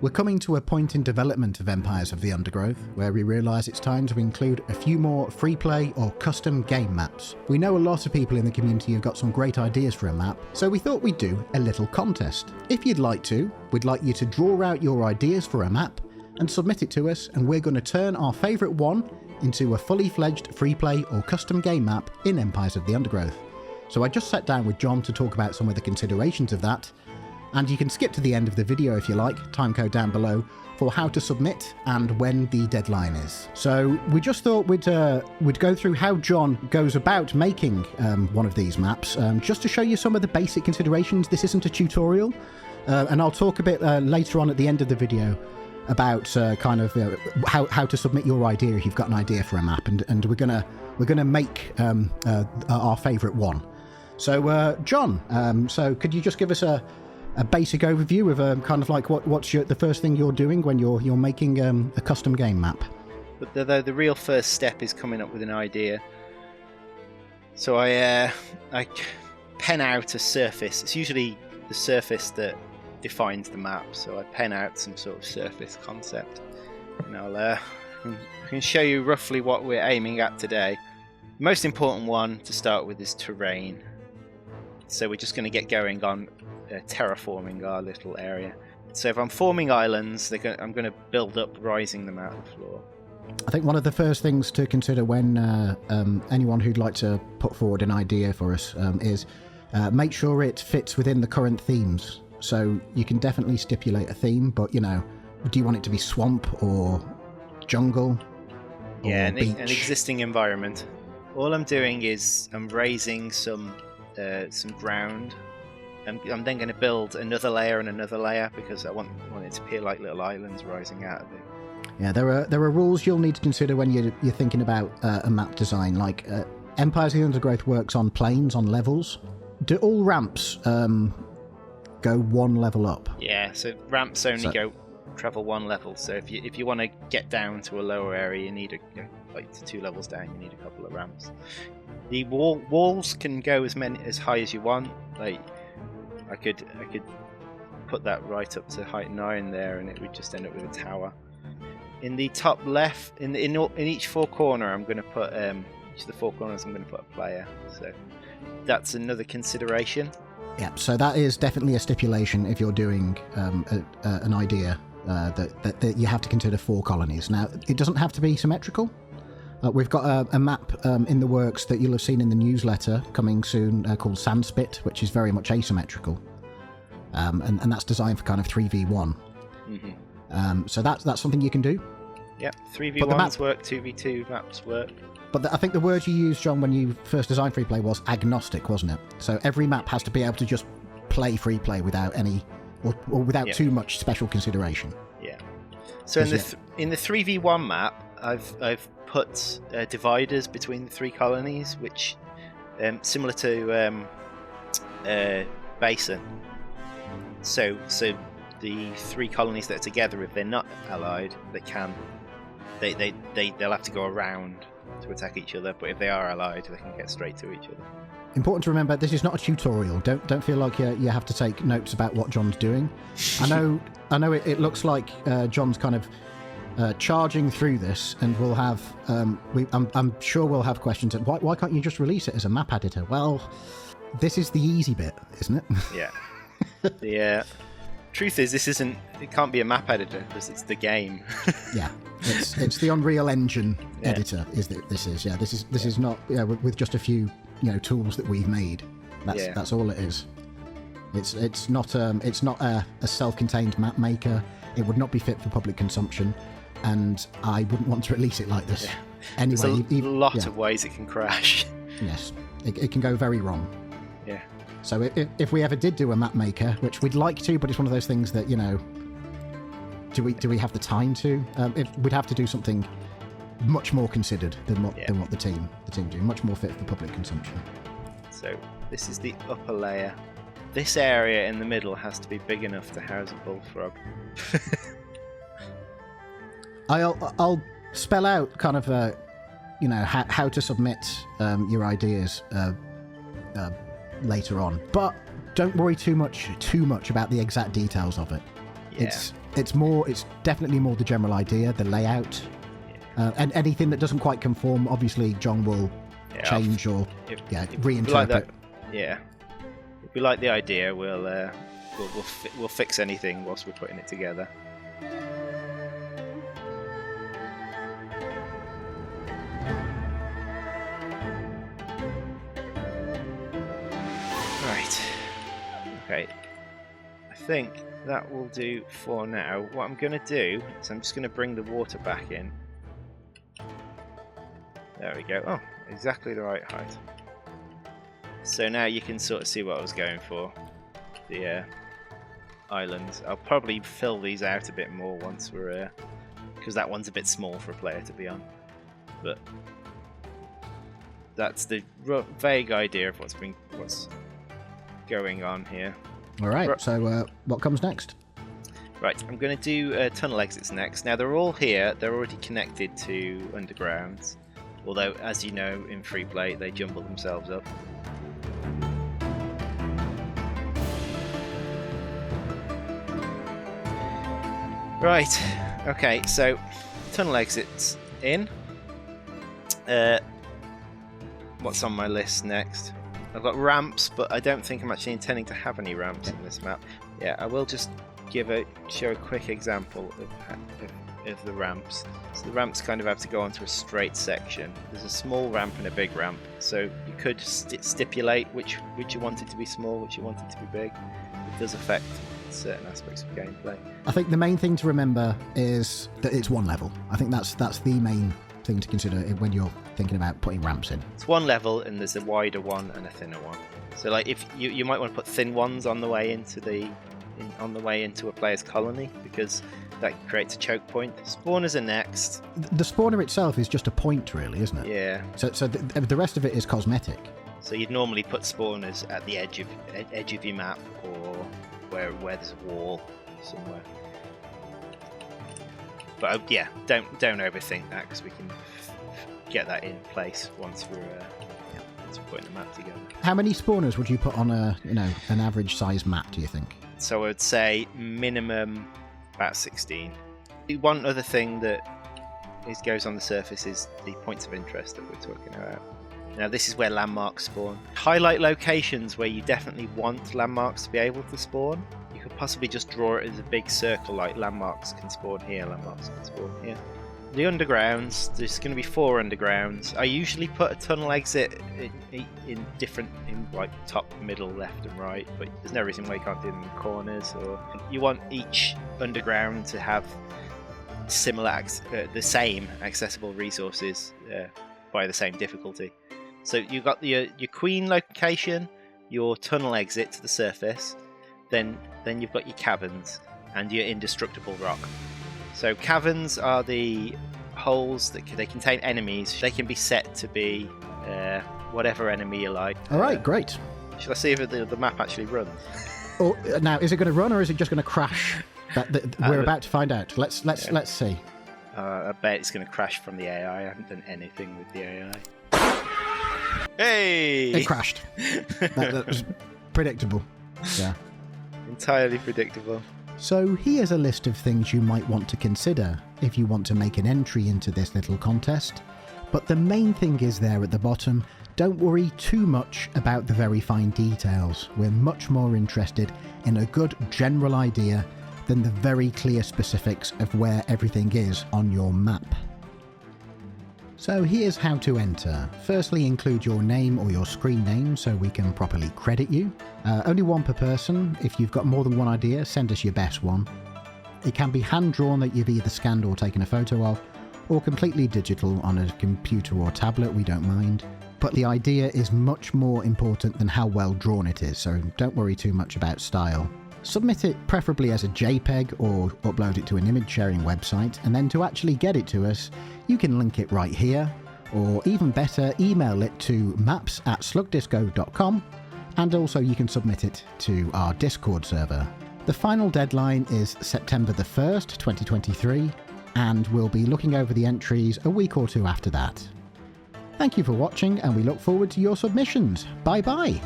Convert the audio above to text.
We're coming to a point in development of Empires of the Undergrowth where we realise it's time to include a few more free play or custom game maps. We know a lot of people in the community have got some great ideas for a map, so we thought we'd do a little contest. If you'd like to, we'd like you to draw out your ideas for a map and submit it to us, and we're going to turn our favourite one into a fully fledged free play or custom game map in Empires of the Undergrowth. So I just sat down with John to talk about some of the considerations of that. And you can skip to the end of the video if you like, timecode down below, for how to submit and when the deadline is. So we just thought we'd go through how John goes about making one of these maps, just to show you some of the basic considerations. This isn't a tutorial, and I'll talk a bit later on at the end of the video about how to submit your idea if you've got an idea for a map, and we're gonna make our favourite one. So John, so could you just give us a basic overview of kind of like what's the first thing you're doing when you're making a custom game map? But the real first step is coming up with an idea. So I pen out a surface. It's usually the surface that defines the map. So I pen out some sort of surface concept, and I can show you roughly what we're aiming at today. The most important one to start with is terrain. So we're just going to get going on terraforming our little area. So if I'm forming islands, I'm going to build up, rising them out of the floor. I think one of the first things to consider when anyone who'd like to put forward an idea for us is make sure it fits within the current themes. So you can definitely stipulate a theme, but do you want it to be swamp or jungle? Yeah, or beach? An existing environment. All I'm doing is I'm raising some ground. I'm then going to build another layer and another layer because I want it to appear like little islands rising out of it. Yeah, there are rules you'll need to consider when you're thinking about a map design. Like Empires of the Undergrowth works on planes, on levels. Do all ramps go one level up? Yeah, so ramps only travel one level. So if you want to get down to a lower area, you need like 2 levels down. You need a couple of ramps. The walls can go as high as you want. Like I could put that right up to height 9 there, and it would just end up with a tower. In the top left, in each 4 corner, I'm going to put each of the 4 corners. I'm going to put a player. So that's another consideration. Yeah. So that is definitely a stipulation if you're doing an idea that you have to consider 4 colonies. Now it doesn't have to be symmetrical. We've got a map in the works that you'll have seen in the newsletter coming soon called Sandspit, which is very much asymmetrical. And that's designed for kind of 3v1. Mm-hmm. So that's something you can do. Yeah, 3v1s work, 2v2 maps work. But I think the word you used, John, when you first designed Freeplay was agnostic, wasn't it? So every map has to be able to just play Freeplay without any, or without too much special consideration. Yeah. So in the 3v1 map, I've put dividers between the 3 colonies, which similar to Basin. So the 3 colonies that are together, if they're not allied, they'll have to go around to attack each other. But if they are allied, they can get straight to each other. Important to remember, this is not a tutorial. Don't feel like you have to take notes about what John's doing. I know it looks like John's kind of charging through this, and we'll have I'm sure we'll have questions. Why can't you just release it as a map editor? Well, this is the easy bit, isn't it? Yeah. The truth is, it can't be a map editor because it's the game. Yeah, it's the Unreal Engine editor. This is not with just a few tools that we've made. That's all it is. It's not a self-contained map maker. It would not be fit for public consumption, and I wouldn't want to release it like this. Yeah. Anyway, there's a lot of ways it can crash. Yes, it can go very wrong. Yeah. So if we ever did do a map maker, which we'd like to, but it's one of those things that do we have the time to? We'd have to do something much more considered than what the team do, much more fit for public consumption. So this is the upper layer. This area in the middle has to be big enough to house a bullfrog. I'll spell out kind of how to submit your ideas later on, but don't worry too much about the exact details of it. Yeah. It's definitely more the general idea, the layout. And anything that doesn't quite conform, obviously John will change or reinterpret. Like that, yeah. If we like the idea, we'll fix anything whilst we're putting it together. Right. Okay. I think that will do for now. What I'm going to do is I'm just going to bring the water back in. There we go. Oh, exactly the right height. So now you can sort of see what I was going for. The islands. I'll probably fill these out a bit more once we're... because that one's a bit small for a player to be on. But that's the vague idea of what's going on here. All right, so what comes next? Right, I'm going to do tunnel exits next. Now they're all here. They're already connected to Underground. Although, as you know, in Freeplay, they jumble themselves up. Right, okay, so tunnel exits in. What's on my list next? I've got ramps, but I don't think I'm actually intending to have any ramps in this map. Yeah, I will just show a quick example of the ramps. So the ramps kind of have to go onto a straight section. There's a small ramp and a big ramp, so you could stipulate which you want it to be small, which you want it to be big. It does affect certain aspects of gameplay. I think the main thing to remember is that it's one level. I think that's the main thing to consider when you're thinking about putting ramps in. It's one level, and there's a wider one and a thinner one. So, like, if you might want to put thin ones on the way into a player's colony, because that creates a choke point. Spawners are next. The spawner itself is just a point, really, isn't it? Yeah. So the rest of it is cosmetic. So you'd normally put spawners at the edge of your map, or where there's a wall somewhere. But yeah, don't overthink that, because we can get that in place once we're putting the map together. How many spawners would you put on an average size map, do you think? So I would say minimum about 16. One other thing that goes on the surface is the points of interest that we're talking about. Now this is where landmarks spawn. Highlight locations where you definitely want landmarks to be able to spawn. You could possibly just draw it as a big circle, like landmarks can spawn here, landmarks can spawn here. The undergrounds, there's going to be 4 undergrounds. I usually put a tunnel exit in like top, middle, left and right, but there's no reason why you can't do them in corners. Or you want each underground to have the same accessible resources by the same difficulty. So you've got your queen location, your tunnel exit to the surface, then you've got your caverns and your indestructible rock. So caverns are the holes that they contain enemies. They can be set to be whatever enemy you like. All right, great. Shall I see if the map actually runs? Now, is it going to run or is it just going to crash? We're about to find out. Let's see. I bet it's going to crash from the AI. I haven't done anything with the AI. Hey! It crashed. that was predictable. Yeah. Entirely predictable. So here's a list of things you might want to consider if you want to make an entry into this little contest. But the main thing is there at the bottom. Don't worry too much about the very fine details. We're much more interested in a good general idea than the very clear specifics of where everything is on your map. So here's how to enter. Firstly, include your name or your screen name so we can properly credit you. Only one per person. If you've got more than one idea, send us your best one. It can be hand-drawn that you've either scanned or taken a photo of, or completely digital on a computer or tablet, we don't mind. But the idea is much more important than how well drawn it is, so don't worry too much about style. Submit it preferably as a JPEG or upload it to an image sharing website, and then to actually get it to us, you can link it right here, or even better, email it to maps@slugdisco.com, and also you can submit it to our Discord server. The final deadline is September the 1st, 2023, and we'll be looking over the entries a week or two after that. Thank you for watching, and we look forward to your submissions. Bye bye!